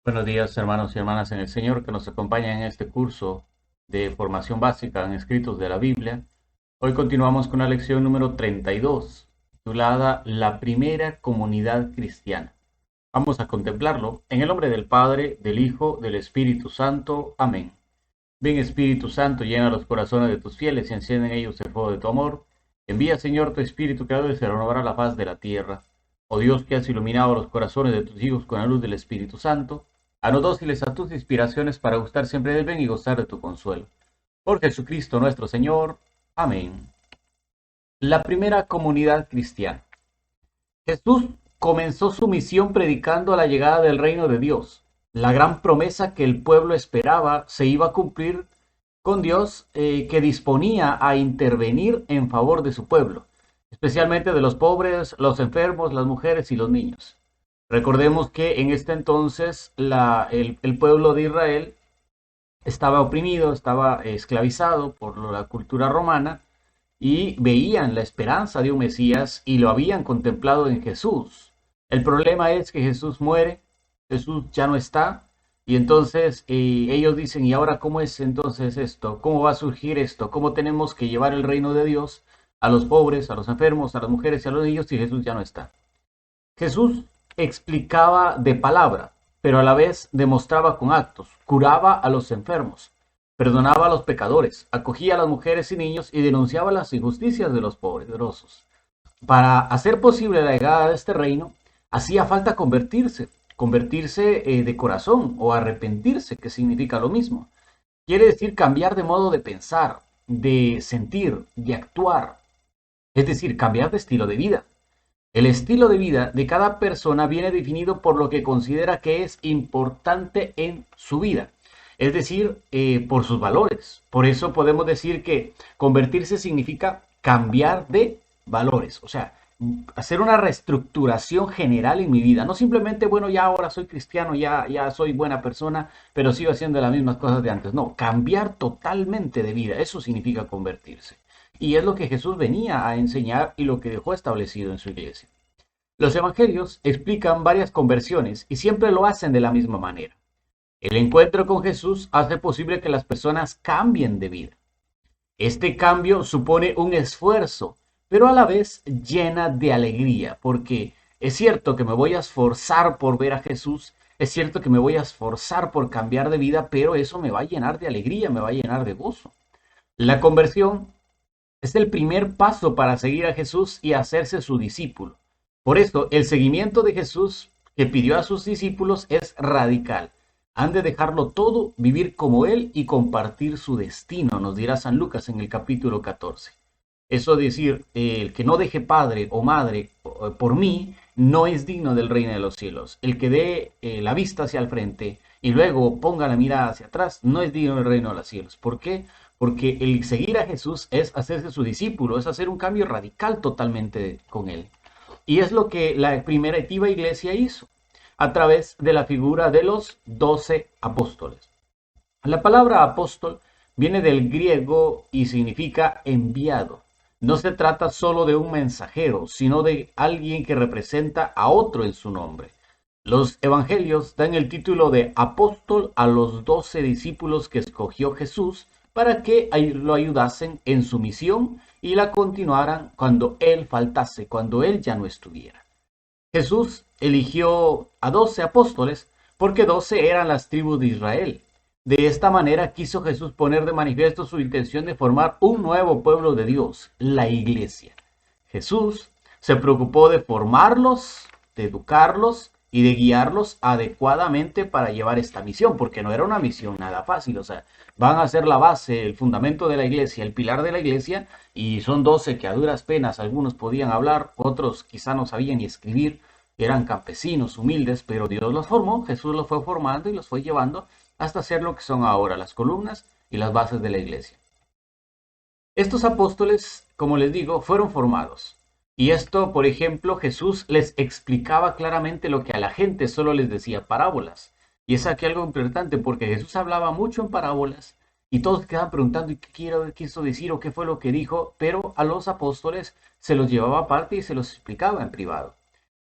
Buenos días, hermanos y hermanas en el Señor que nos acompañan en este curso de formación básica en escritos de la Biblia. Hoy continuamos con la lección número 32, titulada La primera comunidad cristiana. Vamos a contemplarlo en el nombre del Padre, del Hijo, del Espíritu Santo. Amén. Ven, Espíritu Santo, llena los corazones de tus fieles y enciende en ellos el fuego de tu amor. Envía, Señor, tu Espíritu que hoy se renovará la faz de la tierra. Oh Dios, que has iluminado los corazones de tus hijos con la luz del Espíritu Santo, haznos dóciles a tus inspiraciones para gustar siempre del bien y gozar de tu consuelo. Por Jesucristo nuestro Señor. Amén. La primera comunidad cristiana. Jesús comenzó su misión predicando la llegada del reino de Dios. La gran promesa que el pueblo esperaba se iba a cumplir con Dios, que disponía a intervenir en favor de su pueblo, especialmente de los pobres, los enfermos, las mujeres y los niños. Recordemos que en este entonces el pueblo de Israel estaba oprimido, estaba esclavizado por la cultura romana y veían la esperanza de un Mesías y lo habían contemplado en Jesús. El problema es que Jesús muere, Jesús ya no está, y entonces ellos dicen, ¿y ahora cómo es entonces esto? ¿Cómo va a surgir esto? ¿Cómo tenemos que llevar el reino de Dios a los pobres, a los enfermos, a las mujeres y a los niños si Jesús ya no está? Jesús explicaba de palabra, pero a la vez demostraba con actos, curaba a los enfermos, perdonaba a los pecadores, acogía a las mujeres y niños y denunciaba las injusticias de los poderosos. Para hacer posible la llegada de este reino, hacía falta convertirse de corazón o arrepentirse, que significa lo mismo. Quiere decir cambiar de modo de pensar, de sentir, de actuar, es decir, cambiar de estilo de vida. El estilo de vida de cada persona viene definido por lo que considera que es importante en su vida, es decir, por sus valores. Por eso podemos decir que convertirse significa cambiar de valores, o sea, hacer una reestructuración general en mi vida. No simplemente, bueno, ya ahora soy cristiano, ya soy buena persona, pero sigo haciendo las mismas cosas de antes. No, cambiar totalmente de vida, eso significa convertirse. Y es lo que Jesús venía a enseñar y lo que dejó establecido en su iglesia. Los evangelios explican varias conversiones y siempre lo hacen de la misma manera. El encuentro con Jesús hace posible que las personas cambien de vida. Este cambio supone un esfuerzo, pero a la vez llena de alegría, porque es cierto que me voy a esforzar por ver a Jesús, es cierto que me voy a esforzar por cambiar de vida, pero eso me va a llenar de alegría, me va a llenar de gozo. La conversión es el primer paso para seguir a Jesús y hacerse su discípulo. Por esto, el seguimiento de Jesús que pidió a sus discípulos es radical. Han de dejarlo todo, vivir como Él y compartir su destino, nos dirá San Lucas en el capítulo 14. Eso es decir, el que no deje padre o madre por mí no es digno del reino de los cielos. El que dé la vista hacia el frente y luego ponga la mirada hacia atrás no es digno del reino de los cielos. ¿Por qué? Porque el seguir a Jesús es hacerse su discípulo, es hacer un cambio radical totalmente con Él. Y es lo que la primitiva iglesia hizo a través de la figura de los 12 apóstoles. La palabra apóstol viene del griego y significa enviado. No se trata solo de un mensajero, sino de alguien que representa a otro en su nombre. Los evangelios dan el título de apóstol a los 12 discípulos que escogió Jesús para que lo ayudasen en su misión y la continuaran cuando él faltase, cuando él ya no estuviera. Jesús eligió a 12 apóstoles porque 12 eran las tribus de Israel. De esta manera quiso Jesús poner de manifiesto su intención de formar un nuevo pueblo de Dios, la iglesia. Jesús se preocupó de formarlos, de educarlos y de guiarlos adecuadamente para llevar esta misión, porque no era una misión nada fácil, o sea, van a ser la base, el fundamento de la iglesia, el pilar de la iglesia, y son 12 que a duras penas algunos podían hablar, otros quizá no sabían ni escribir, eran campesinos, humildes, pero Dios los formó, Jesús los fue formando y los fue llevando hasta ser lo que son ahora, las columnas y las bases de la iglesia. Estos apóstoles, como les digo, fueron formados. Y esto, por ejemplo, Jesús les explicaba claramente lo que a la gente solo les decía parábolas. Y es aquí algo importante porque Jesús hablaba mucho en parábolas y todos quedaban preguntando ¿y qué quiso decir o qué fue lo que dijo? Pero a los apóstoles se los llevaba aparte y se los explicaba en privado.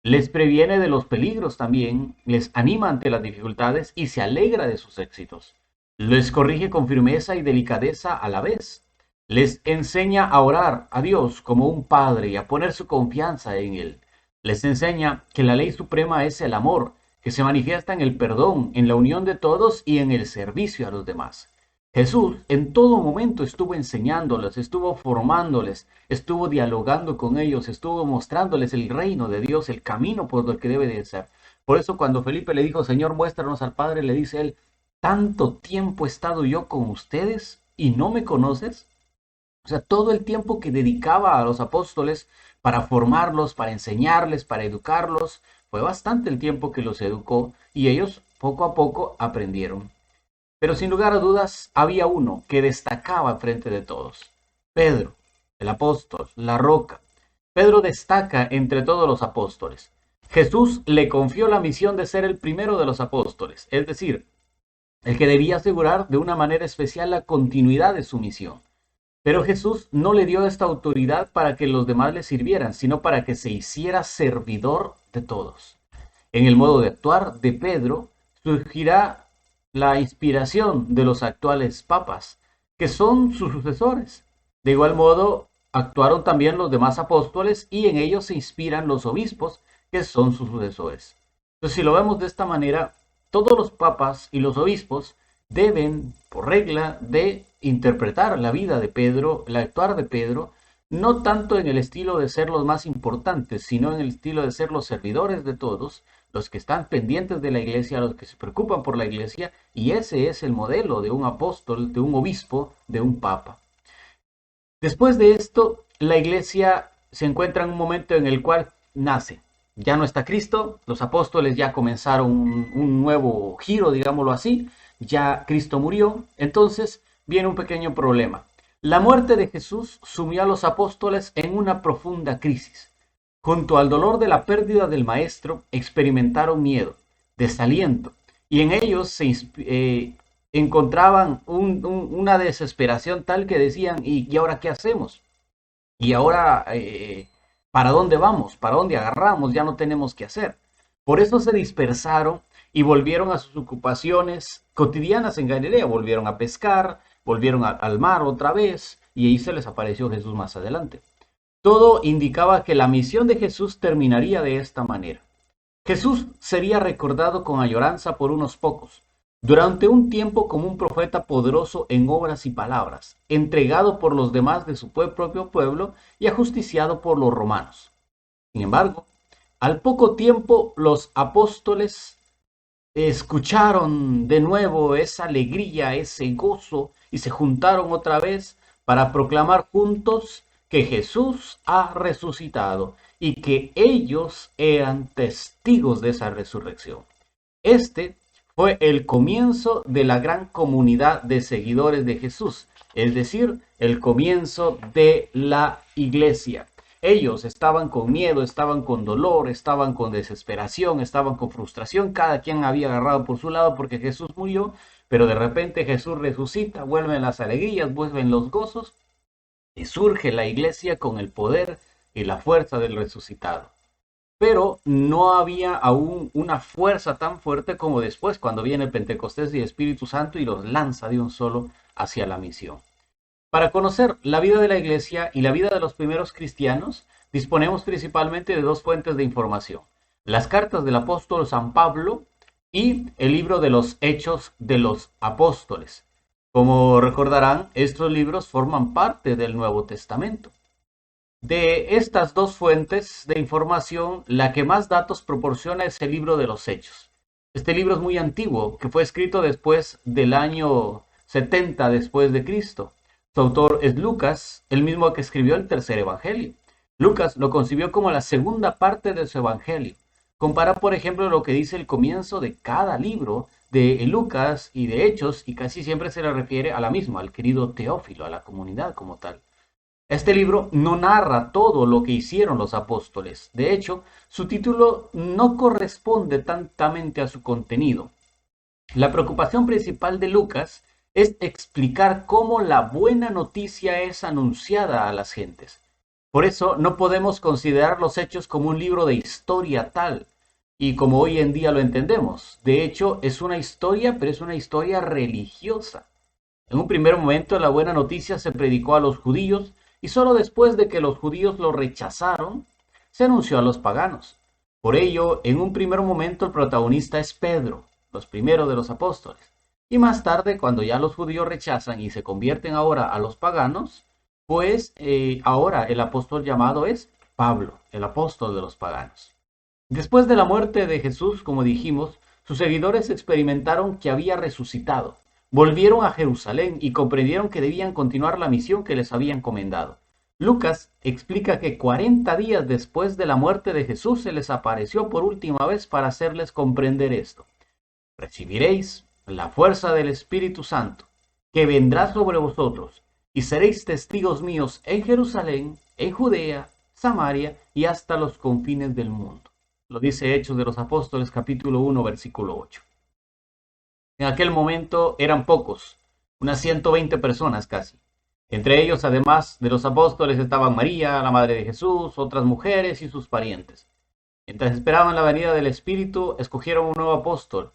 Les previene de los peligros también, les anima ante las dificultades y se alegra de sus éxitos. Les corrige con firmeza y delicadeza a la vez. Les enseña a orar a Dios como un padre y a poner su confianza en Él. Les enseña que la ley suprema es el amor, que se manifiesta en el perdón, en la unión de todos y en el servicio a los demás. Jesús en todo momento estuvo enseñándoles, estuvo formándoles, estuvo dialogando con ellos, estuvo mostrándoles el reino de Dios, el camino por el que debe de ser. Por eso cuando Felipe le dijo, Señor, muéstranos al Padre, le dice él, ¿tanto tiempo he estado yo con ustedes y no me conoces? O sea, todo el tiempo que dedicaba a los apóstoles para formarlos, para enseñarles, para educarlos, fue bastante el tiempo que los educó y ellos poco a poco aprendieron. Pero sin lugar a dudas, había uno que destacaba frente de todos. Pedro, el apóstol, la roca. Pedro destaca entre todos los apóstoles. Jesús le confió la misión de ser el primero de los apóstoles, es decir, el que debía asegurar de una manera especial la continuidad de su misión. Pero Jesús no le dio esta autoridad para que los demás le sirvieran, sino para que se hiciera servidor de todos. En el modo de actuar de Pedro surgirá la inspiración de los actuales papas, que son sus sucesores. De igual modo, actuaron también los demás apóstoles y en ellos se inspiran los obispos, que son sus sucesores. Entonces, si lo vemos de esta manera, todos los papas y los obispos deben, por regla, de interpretar la vida de Pedro, el actuar de Pedro, no tanto en el estilo de ser los más importantes, sino en el estilo de ser los servidores de todos, los que están pendientes de la iglesia, los que se preocupan por la iglesia, y ese es el modelo de un apóstol, de un obispo, de un papa. Después de esto, la iglesia se encuentra en un momento en el cual nace. Ya no está Cristo, los apóstoles ya comenzaron un nuevo giro, digámoslo así, ya Cristo murió, entonces viene un pequeño problema. La muerte de Jesús sumió a los apóstoles en una profunda crisis. Junto al dolor de la pérdida del maestro, experimentaron miedo, desaliento, y en ellos encontraban una desesperación tal que decían, ¿y ahora qué hacemos? ¿Y ahora para dónde vamos? ¿Para dónde agarramos? Ya no tenemos qué hacer. Por eso se dispersaron y volvieron a sus ocupaciones cotidianas en Galilea. Volvieron a pescar, volvieron al mar otra vez, y ahí se les apareció Jesús más adelante. Todo indicaba que la misión de Jesús terminaría de esta manera. Jesús sería recordado con añoranza por unos pocos, durante un tiempo como un profeta poderoso en obras y palabras, entregado por los demás de su propio pueblo y ajusticiado por los romanos. Sin embargo, al poco tiempo los apóstoles escucharon de nuevo esa alegría, ese gozo, y se juntaron otra vez para proclamar juntos que Jesús ha resucitado y que ellos eran testigos de esa resurrección. Este fue el comienzo de la gran comunidad de seguidores de Jesús, es decir, el comienzo de la iglesia. Ellos estaban con miedo, estaban con dolor, estaban con desesperación, estaban con frustración, cada quien había agarrado por su lado porque Jesús murió, pero de repente Jesús resucita, vuelven las alegrías, vuelven los gozos y surge la iglesia con el poder y la fuerza del resucitado. Pero no había aún una fuerza tan fuerte como después, cuando viene el Pentecostés y el Espíritu Santo y los lanza de un solo hacia la misión. Para conocer la vida de la iglesia y la vida de los primeros cristianos, disponemos principalmente de dos fuentes de información: las cartas del apóstol San Pablo y el libro de los Hechos de los Apóstoles. Como recordarán, estos libros forman parte del Nuevo Testamento. De estas dos fuentes de información, la que más datos proporciona es el libro de los Hechos. Este libro es muy antiguo, que fue escrito después del año 70 después de Cristo. Su autor es Lucas, el mismo que escribió el tercer evangelio. Lucas lo concibió como la segunda parte de su evangelio. Compara, por ejemplo, lo que dice el comienzo de cada libro de Lucas y de Hechos, y casi siempre se le refiere a la misma, al querido Teófilo, a la comunidad como tal. Este libro no narra todo lo que hicieron los apóstoles. De hecho, su título no corresponde tantamente a su contenido. La preocupación principal de Lucas es explicar cómo la buena noticia es anunciada a las gentes. Por eso no podemos considerar los hechos como un libro de historia tal y como hoy en día lo entendemos. De hecho, es una historia, pero es una historia religiosa. En un primer momento, la buena noticia se predicó a los judíos y solo después de que los judíos lo rechazaron, se anunció a los paganos. Por ello, en un primer momento el protagonista es Pedro, los primeros de los apóstoles. Y más tarde, cuando ya los judíos rechazan y se convierten ahora a los paganos, pues ahora el apóstol llamado es Pablo, el apóstol de los paganos. Después de la muerte de Jesús, como dijimos, sus seguidores experimentaron que había resucitado. Volvieron a Jerusalén y comprendieron que debían continuar la misión que les había encomendado. Lucas explica que 40 días después de la muerte de Jesús se les apareció por última vez para hacerles comprender esto. Recibiréis la fuerza del Espíritu Santo, que vendrá sobre vosotros, y seréis testigos míos en Jerusalén, en Judea, Samaria y hasta los confines del mundo. Lo dice Hechos de los Apóstoles capítulo 1 versículo 8. En aquel momento eran pocos, unas 120 personas casi. Entre ellos, además de los apóstoles, estaban María, la madre de Jesús, otras mujeres y sus parientes. Mientras esperaban la venida del Espíritu, escogieron un nuevo apóstol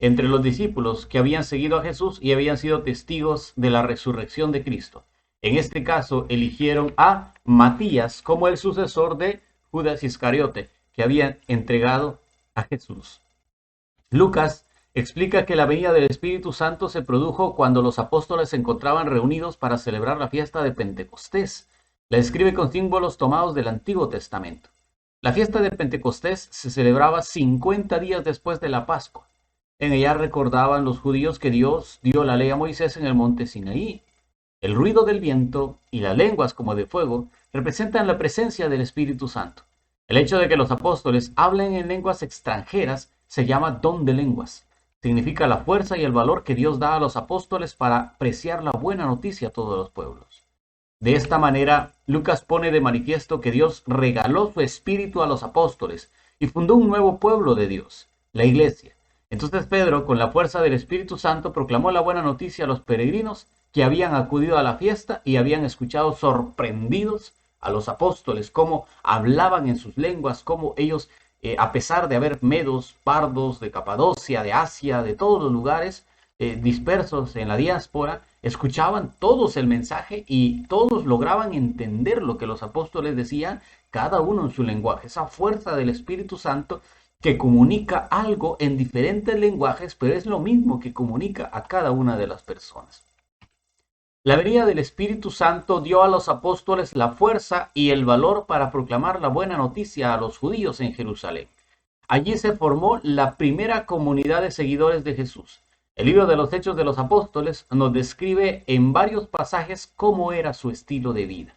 entre los discípulos que habían seguido a Jesús y habían sido testigos de la resurrección de Cristo. En este caso, eligieron a Matías como el sucesor de Judas Iscariote, que había entregado a Jesús. Lucas explica que la venida del Espíritu Santo se produjo cuando los apóstoles se encontraban reunidos para celebrar la fiesta de Pentecostés. La describe con símbolos tomados del Antiguo Testamento. La fiesta de Pentecostés se celebraba 50 días después de la Pascua. En ella recordaban los judíos que Dios dio la ley a Moisés en el monte Sinaí. El ruido del viento y las lenguas como de fuego representan la presencia del Espíritu Santo. El hecho de que los apóstoles hablen en lenguas extranjeras se llama don de lenguas. Significa la fuerza y el valor que Dios da a los apóstoles para preciar la buena noticia a todos los pueblos. De esta manera, Lucas pone de manifiesto que Dios regaló su espíritu a los apóstoles y fundó un nuevo pueblo de Dios, la iglesia. Entonces Pedro, con la fuerza del Espíritu Santo, proclamó la buena noticia a los peregrinos que habían acudido a la fiesta y habían escuchado sorprendidos a los apóstoles, cómo hablaban en sus lenguas, cómo ellos, a pesar de haber medos, pardos de Capadocia, de Asia, de todos los lugares dispersos en la diáspora, escuchaban todos el mensaje y todos lograban entender lo que los apóstoles decían, cada uno en su lenguaje. Esa fuerza del Espíritu Santo que comunica algo en diferentes lenguajes, pero es lo mismo que comunica a cada una de las personas. La venida del Espíritu Santo dio a los apóstoles la fuerza y el valor para proclamar la buena noticia a los judíos en Jerusalén. Allí se formó la primera comunidad de seguidores de Jesús. El libro de los Hechos de los Apóstoles nos describe en varios pasajes cómo era su estilo de vida.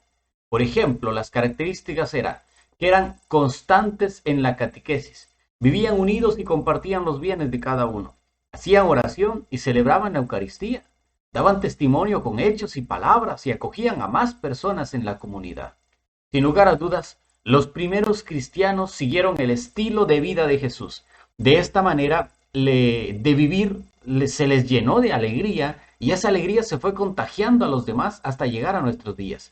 Por ejemplo, las características eran que eran constantes en la catequesis, vivían unidos y compartían los bienes de cada uno, hacían oración y celebraban la Eucaristía, daban testimonio con hechos y palabras y acogían a más personas en la comunidad. Sin lugar a dudas, los primeros cristianos siguieron el estilo de vida de Jesús. De esta manera, se les llenó de alegría y esa alegría se fue contagiando a los demás hasta llegar a nuestros días.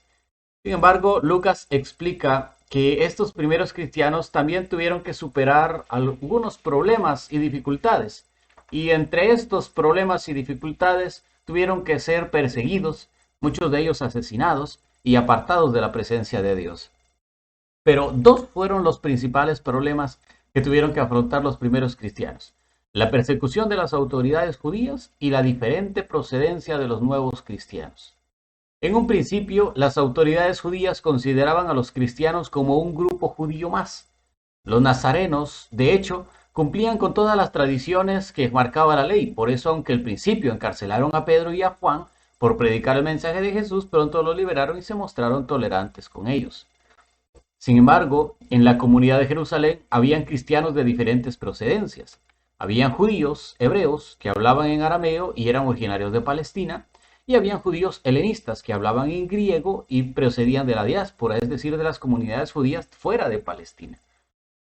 Sin embargo, Lucas explica que estos primeros cristianos también tuvieron que superar algunos problemas y dificultades. Y entre estos problemas y dificultades tuvieron que ser perseguidos, muchos de ellos asesinados y apartados de la presencia de Dios. Pero dos fueron los principales problemas que tuvieron que afrontar los primeros cristianos: la persecución de las autoridades judías y la diferente procedencia de los nuevos cristianos. En un principio, las autoridades judías consideraban a los cristianos como un grupo judío más. Los nazarenos, de hecho, cumplían con todas las tradiciones que marcaba la ley. Por eso, aunque al principio encarcelaron a Pedro y a Juan por predicar el mensaje de Jesús, pronto los liberaron y se mostraron tolerantes con ellos. Sin embargo, en la comunidad de Jerusalén habían cristianos de diferentes procedencias. Habían judíos, hebreos, que hablaban en arameo y eran originarios de Palestina, y habían judíos helenistas que hablaban en griego y procedían de la diáspora, es decir, de las comunidades judías fuera de Palestina.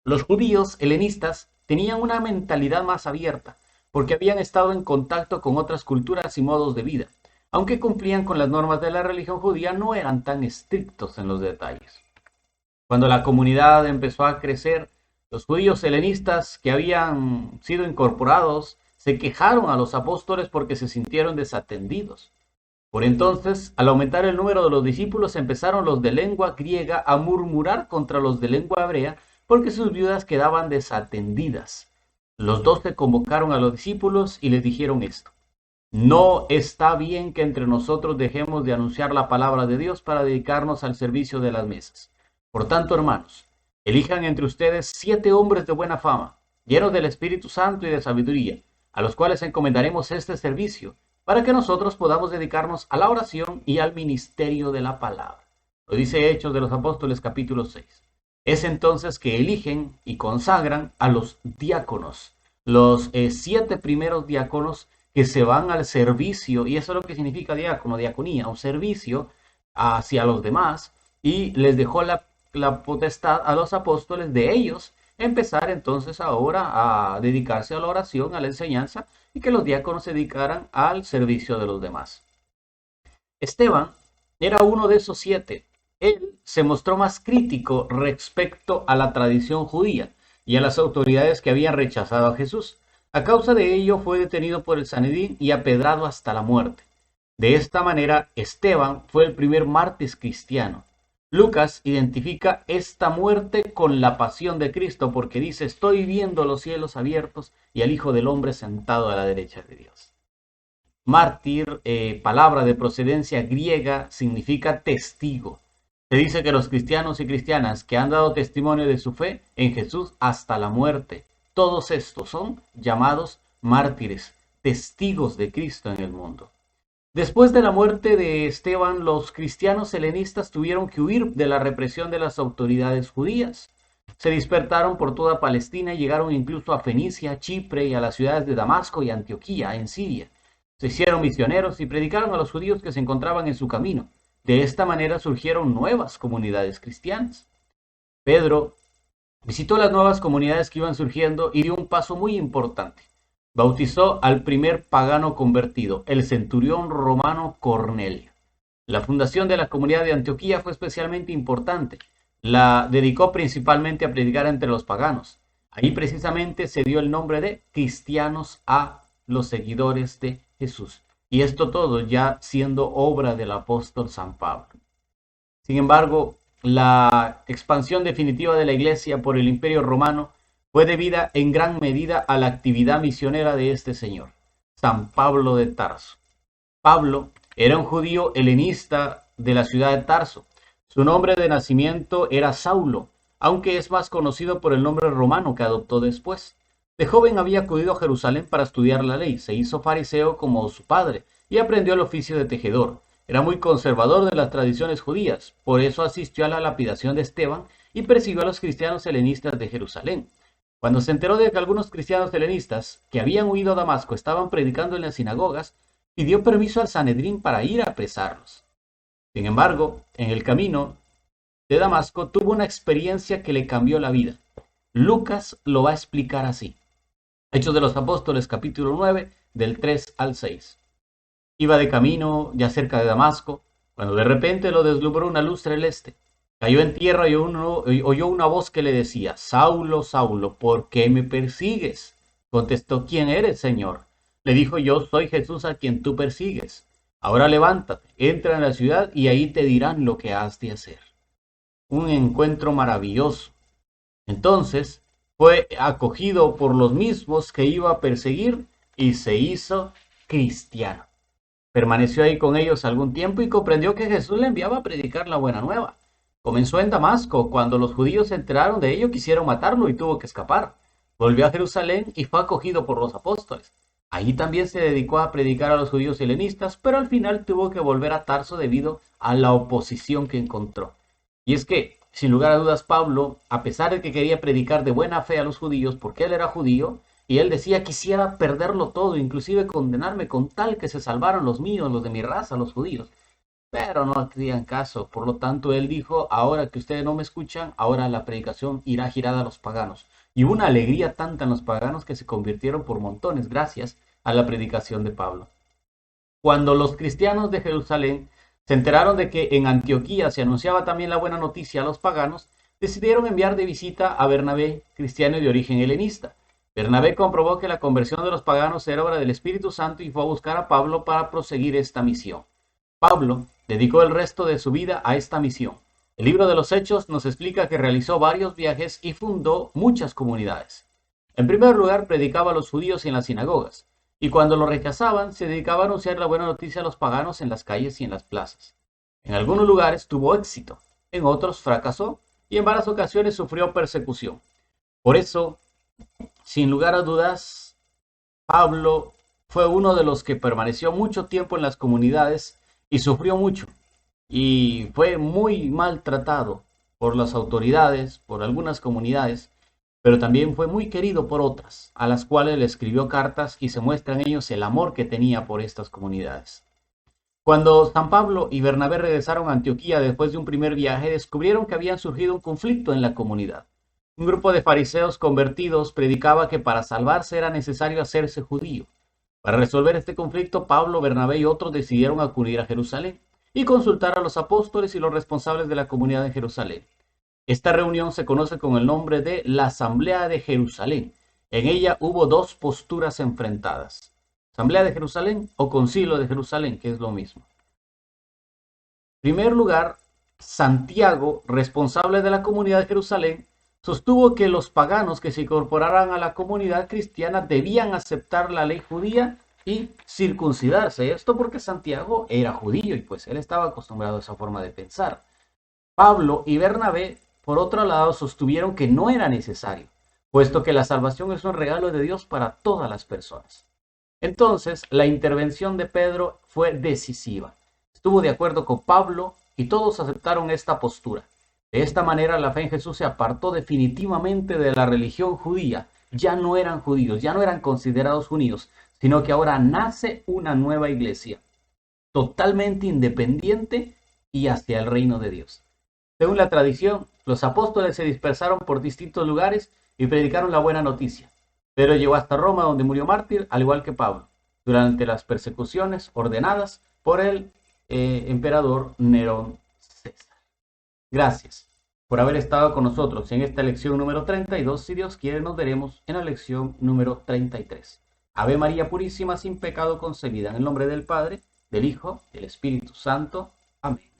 Los judíos helenistas tenían una mentalidad más abierta, porque habían estado en contacto con otras culturas y modos de vida. Aunque cumplían con las normas de la religión judía, no eran tan estrictos en los detalles. Cuando la comunidad empezó a crecer, los judíos helenistas que habían sido incorporados se quejaron a los apóstoles porque se sintieron desatendidos. Por entonces, al aumentar el número de los discípulos, empezaron los de lengua griega a murmurar contra los de lengua hebrea porque sus viudas quedaban desatendidas. Los 12 convocaron a los discípulos y les dijeron esto: no está bien que entre nosotros dejemos de anunciar la palabra de Dios para dedicarnos al servicio de las mesas. Por tanto, hermanos, elijan entre ustedes 7 hombres de buena fama, llenos del Espíritu Santo y de sabiduría, a los cuales encomendaremos este servicio, para que nosotros podamos dedicarnos a la oración y al ministerio de la palabra. Lo dice Hechos de los Apóstoles capítulo 6. Es entonces que eligen y consagran a los diáconos, los 7 primeros diáconos que se van al servicio, y eso es lo que significa diácono, diaconía, un servicio hacia los demás, y les dejó la potestad a los apóstoles de ellos empezar entonces ahora a dedicarse a la oración, a la enseñanza, y que los diáconos se dedicaran al servicio de los demás. Esteban era uno de esos 7. Él se mostró más crítico respecto a la tradición judía y a las autoridades que habían rechazado a Jesús. A causa de ello fue detenido por el Sanedrín y apedrado hasta la muerte. De esta manera, Esteban fue el primer mártir cristiano. Lucas identifica esta muerte con la pasión de Cristo porque dice: estoy viendo los cielos abiertos y al Hijo del Hombre sentado a la derecha de Dios. Mártir, palabra de procedencia griega, significa testigo. Se dice que los cristianos y cristianas que han dado testimonio de su fe en Jesús hasta la muerte, todos estos son llamados mártires, testigos de Cristo en el mundo. Después de la muerte de Esteban, los cristianos helenistas tuvieron que huir de la represión de las autoridades judías. Se dispersaron por toda Palestina y llegaron incluso a Fenicia, Chipre y a las ciudades de Damasco y Antioquía, en Siria. Se hicieron misioneros y predicaron a los judíos que se encontraban en su camino. De esta manera surgieron nuevas comunidades cristianas. Pedro visitó las nuevas comunidades que iban surgiendo y dio un paso muy importante. Bautizó al primer pagano convertido, el centurión romano Cornelio. La fundación de la comunidad de Antioquía fue especialmente importante. La dedicó principalmente a predicar entre los paganos. Ahí precisamente se dio el nombre de cristianos a los seguidores de Jesús. Y esto todo ya siendo obra del apóstol San Pablo. Sin embargo, la expansión definitiva de la iglesia por el Imperio Romano fue debida en gran medida a la actividad misionera de este señor, San Pablo de Tarso. Pablo era un judío helenista de la ciudad de Tarso. Su nombre de nacimiento era Saulo, aunque es más conocido por el nombre romano que adoptó después. De joven había acudido a Jerusalén para estudiar la ley, se hizo fariseo como su padre y aprendió el oficio de tejedor. Era muy conservador de las tradiciones judías, por eso asistió a la lapidación de Esteban y persiguió a los cristianos helenistas de Jerusalén. Cuando se enteró de que algunos cristianos helenistas que habían huido a Damasco estaban predicando en las sinagogas, pidió permiso al Sanedrín para ir a apresarlos. Sin embargo, en el camino de Damasco tuvo una experiencia que le cambió la vida. Lucas lo va a explicar así. Hechos de los Apóstoles, capítulo 9, del 3 al 6. Iba de camino, ya cerca de Damasco, cuando de repente lo deslumbró una luz celeste. Cayó en tierra y oyó una voz que le decía: Saulo, Saulo, ¿por qué me persigues? Contestó: ¿quién eres, Señor? Le dijo: yo soy Jesús a quien tú persigues. Ahora levántate, entra en la ciudad y ahí te dirán lo que has de hacer. Un encuentro maravilloso. Entonces fue acogido por los mismos que iba a perseguir y se hizo cristiano. Permaneció ahí con ellos algún tiempo y comprendió que Jesús le enviaba a predicar la buena nueva. Comenzó en Damasco. Cuando los judíos se enteraron de ello, quisieron matarlo y tuvo que escapar. Volvió a Jerusalén y fue acogido por los apóstoles. Allí también se dedicó a predicar a los judíos helenistas, pero al final tuvo que volver a Tarso debido a la oposición que encontró. Y es que, sin lugar a dudas, Pablo, a pesar de que quería predicar de buena fe a los judíos, porque él era judío, y él decía: quisiera perderlo todo, inclusive condenarme con tal que se salvaran los míos, los de mi raza, los judíos. Pero no hacían caso. Por lo tanto, él dijo: ahora que ustedes no me escuchan, ahora la predicación irá girada a los paganos. Y hubo una alegría tanta en los paganos que se convirtieron por montones gracias a la predicación de Pablo. Cuando los cristianos de Jerusalén se enteraron de que en Antioquía se anunciaba también la buena noticia a los paganos, decidieron enviar de visita a Bernabé, cristiano de origen helenista. Bernabé comprobó que la conversión de los paganos era obra del Espíritu Santo y fue a buscar a Pablo para proseguir esta misión. Pablo dedicó el resto de su vida a esta misión. El libro de los Hechos nos explica que realizó varios viajes y fundó muchas comunidades. En primer lugar, predicaba a los judíos en las sinagogas, y cuando lo rechazaban, se dedicaba a anunciar la buena noticia a los paganos en las calles y en las plazas. En algunos lugares tuvo éxito, en otros fracasó, y en varias ocasiones sufrió persecución. Por eso, sin lugar a dudas, Pablo fue uno de los que permaneció mucho tiempo en las comunidades y sufrió mucho. Y fue muy maltratado por las autoridades, por algunas comunidades, pero también fue muy querido por otras, a las cuales le escribió cartas y se muestra en ellos el amor que tenía por estas comunidades. Cuando San Pablo y Bernabé regresaron a Antioquía después de un primer viaje, descubrieron que había surgido un conflicto en la comunidad. Un grupo de fariseos convertidos predicaba que para salvarse era necesario hacerse judío. Para resolver este conflicto, Pablo, Bernabé y otros decidieron acudir a Jerusalén y consultar a los apóstoles y los responsables de la comunidad de Jerusalén. Esta reunión se conoce con el nombre de la Asamblea de Jerusalén. En ella hubo dos posturas enfrentadas: Asamblea de Jerusalén o Concilio de Jerusalén, que es lo mismo. En primer lugar, Santiago, responsable de la comunidad de Jerusalén, sostuvo que los paganos que se incorporaran a la comunidad cristiana debían aceptar la ley judía y circuncidarse. Esto porque Santiago era judío y pues él estaba acostumbrado a esa forma de pensar. Pablo y Bernabé, por otro lado, sostuvieron que no era necesario, puesto que la salvación es un regalo de Dios para todas las personas. Entonces, la intervención de Pedro fue decisiva. Estuvo de acuerdo con Pablo y todos aceptaron esta postura. De esta manera, la fe en Jesús se apartó definitivamente de la religión judía. Ya no eran judíos, ya no eran considerados judíos, sino que ahora nace una nueva iglesia, totalmente independiente y hacia el reino de Dios. Según la tradición, los apóstoles se dispersaron por distintos lugares y predicaron la buena noticia. Pedro llegó hasta Roma, donde murió mártir, al igual que Pablo, durante las persecuciones ordenadas por el emperador Nerón César. Gracias por haber estado con nosotros en esta lección número 32. Si Dios quiere, nos veremos en la lección número 33. Ave María Purísima, sin pecado concebida, en el nombre del Padre, del Hijo, del Espíritu Santo. Amén.